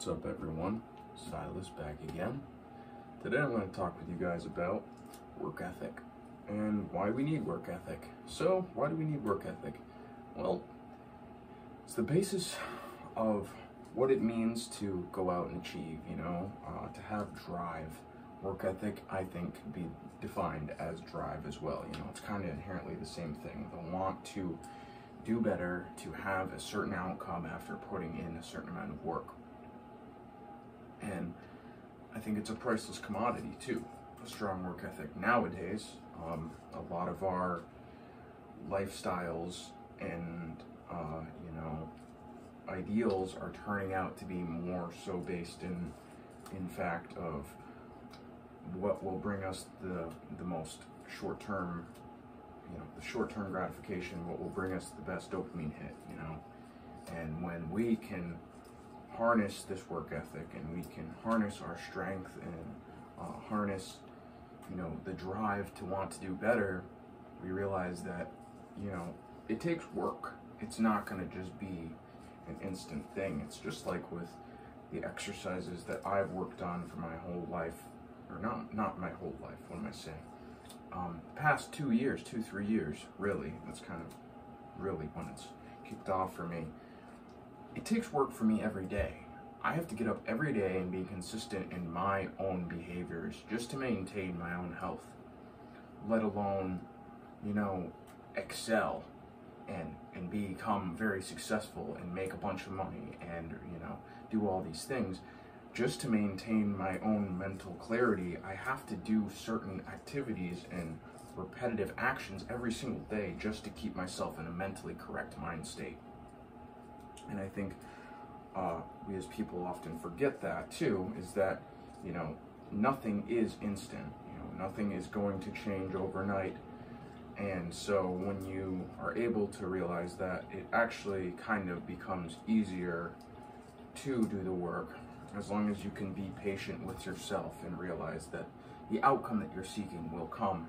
What's up, everyone? Silas back again. Today I'm going to talk with you guys about work ethic and why we need work ethic. So, why do we need work ethic? Well, it's the basis of what it means to go out and achieve, to have drive. Work ethic, I think, can be defined as drive as well. It's kind of inherently the same thing. The want to do better, to have a certain outcome after putting in a certain amount of work. And I think it's a priceless commodity too, a strong work ethic. Nowadays, a lot of our lifestyles and, ideals are turning out to be more so based in fact of what will bring us the most short-term, the short-term gratification, what will bring us the best dopamine hit, and when we can harness this work ethic and we can harness our strength and harness, the drive to want to do better, we realize that, it takes work. It's not going to just be an instant thing. It's just like with the exercises that I've worked on for my whole life, or not my whole life, what am I saying? Past 3 years, really, that's kind of really when it's kicked off for me. It takes work for me every day. I have to get up every day and be consistent in my own behaviors just to maintain my own health, let alone, excel and become very successful and make a bunch of money and, do all these things. Just to maintain my own mental clarity, I have to do certain activities and repetitive actions every single day just to keep myself in a mentally correct mind state. And I think we as people often forget that too, is that, nothing is instant, nothing is going to change overnight. And so when you are able to realize that, it actually kind of becomes easier to do the work, as long as you can be patient with yourself and realize that the outcome that you're seeking will come.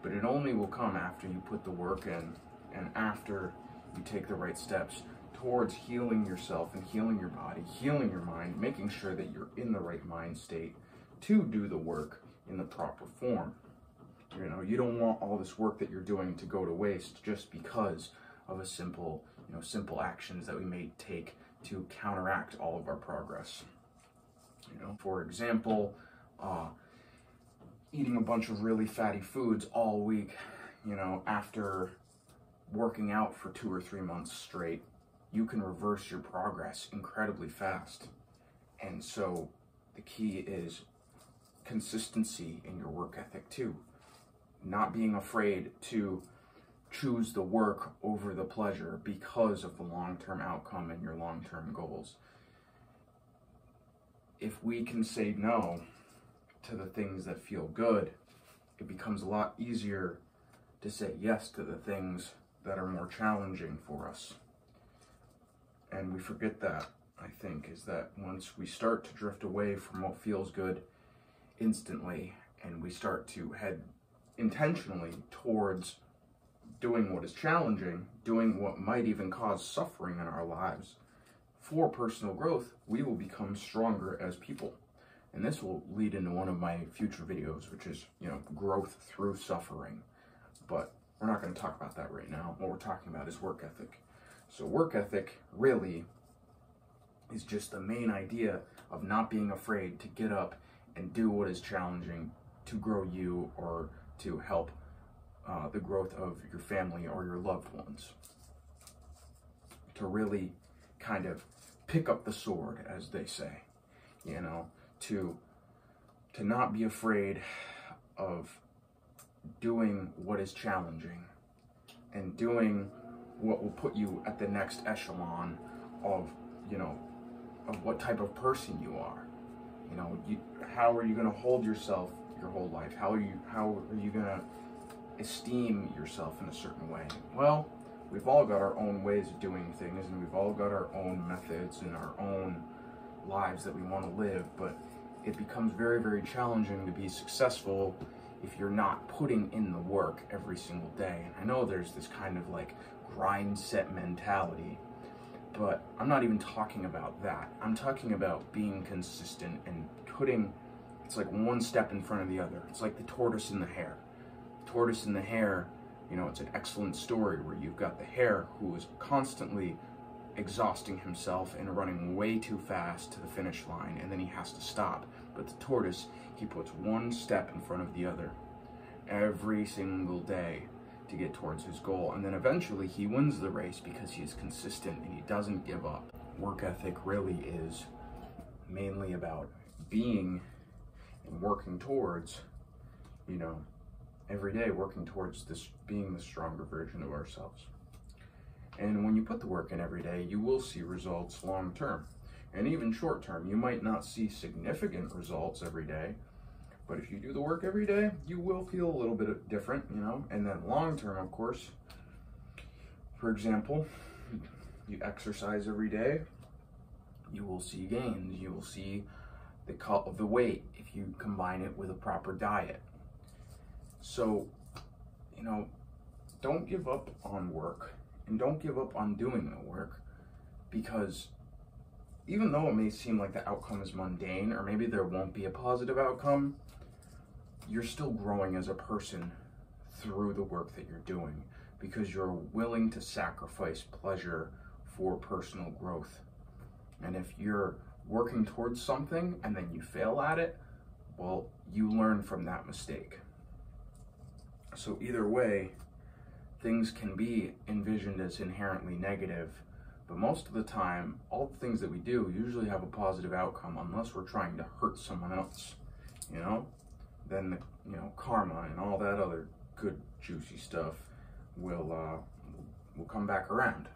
But it only will come after you put the work in and after you take the right steps towards healing yourself and healing your body, healing your mind, making sure that you're in the right mind state to do the work in the proper form. You don't want all this work that you're doing to go to waste just because of a simple actions that we may take to counteract all of our progress. For example, eating a bunch of really fatty foods all week, after working out for 2 or 3 months straight, you can reverse your progress incredibly fast. And so the key is consistency in your work ethic too. Not being afraid to choose the work over the pleasure because of the long-term outcome and your long-term goals. If we can say no to the things that feel good, it becomes a lot easier to say yes to the things that are more challenging for us. And we forget that, I think, is that once we start to drift away from what feels good instantly and we start to head intentionally towards doing what is challenging, doing what might even cause suffering in our lives for personal growth, we will become stronger as people. And this will lead into one of my future videos, which is, growth through suffering. But we're not going to talk about that right now. What we're talking about is work ethic. So work ethic really is just the main idea of not being afraid to get up and do what is challenging to grow you or to help the growth of your family or your loved ones. To really kind of pick up the sword, as they say, to not be afraid of doing what is challenging and doing what will put you at the next echelon of, of what type of person you are. How are you going to hold yourself your whole life? How are you going to esteem yourself in a certain way? Well, we've all got our own ways of doing things, and we've all got our own methods and our own lives that we want to live, but it becomes very, very challenging to be successful if you're not putting in the work every single day. And I know there's this kind of like grind set mentality, But I'm not even talking about that. I'm talking about being consistent and putting, it's like one step in front of the other. It's like the tortoise and the hare. The tortoise and the hare, you know, it's an excellent story where you've got the hare who is constantly exhausting himself and running way too fast to the finish line, and then he has to stop. But the tortoise, he puts one step in front of the other every single day to get towards his goal, and then eventually he wins the race because he is consistent and he doesn't give up. Work ethic really is mainly about being and working towards, you know, every day working towards this, being the stronger version of ourselves. And when you put the work in every day, you will see results long term. And even short term, you might not see significant results every day, but if you do the work every day, you will feel a little bit different, you know. And then long term, of course, for example, you exercise every day, you will see gains. You will see the cut of the weight if you combine it with a proper diet. So, you know, don't give up on work, and don't give up on doing the work, because even though it may seem like the outcome is mundane, or maybe there won't be a positive outcome, you're still growing as a person through the work that you're doing, because you're willing to sacrifice pleasure for personal growth. And if you're working towards something and then you fail at it, well, you learn from that mistake. So either way, things can be envisioned as inherently negative, but most of the time, all the things that we do usually have a positive outcome, unless we're trying to hurt someone else, you know? Then the, you know, karma and all that other good juicy stuff will come back around.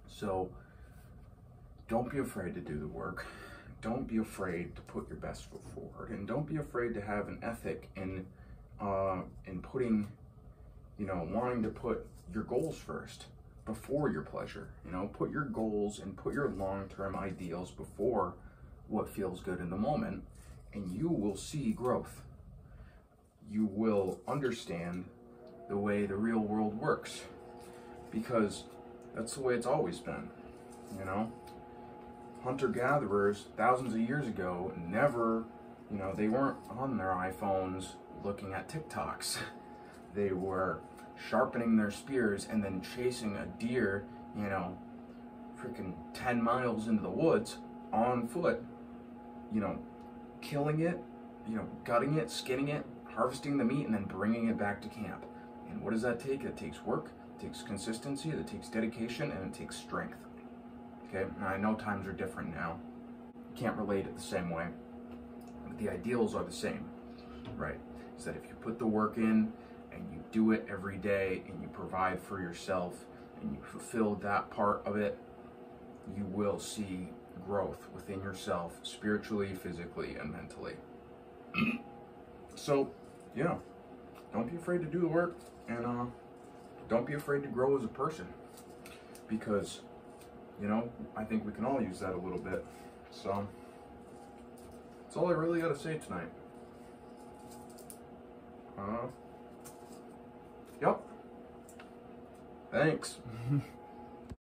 So don't be afraid to do the work. Don't be afraid to put your best foot forward, and don't be afraid to have an ethic in putting, you know, wanting to put your goals first before your pleasure. You know, put your goals and put your long-term ideals before what feels good in the moment, and you will see growth. You will understand the way the real world works, because that's the way it's always been, you know? Hunter-gatherers thousands of years ago never, you know, they weren't on their iPhones looking at TikToks. They were sharpening their spears and then chasing a deer, you know, freaking 10 miles into the woods on foot, you know, killing it, you know, gutting it, skinning it, harvesting the meat, and then bringing it back to camp. And what does that take? It takes work, it takes consistency, it takes dedication, and it takes strength. Okay, now I know times are different now. You can't relate it the same way, but the ideals are the same, right? Is that if you put the work in and you do it every day and you provide for yourself and you fulfill that part of it, you will see growth within yourself, spiritually, physically, and mentally. So, yeah, don't be afraid to do the work, and don't be afraid to grow as a person, because, you know, I think we can all use that a little bit. So that's all I really got to say tonight. Yep. Thanks.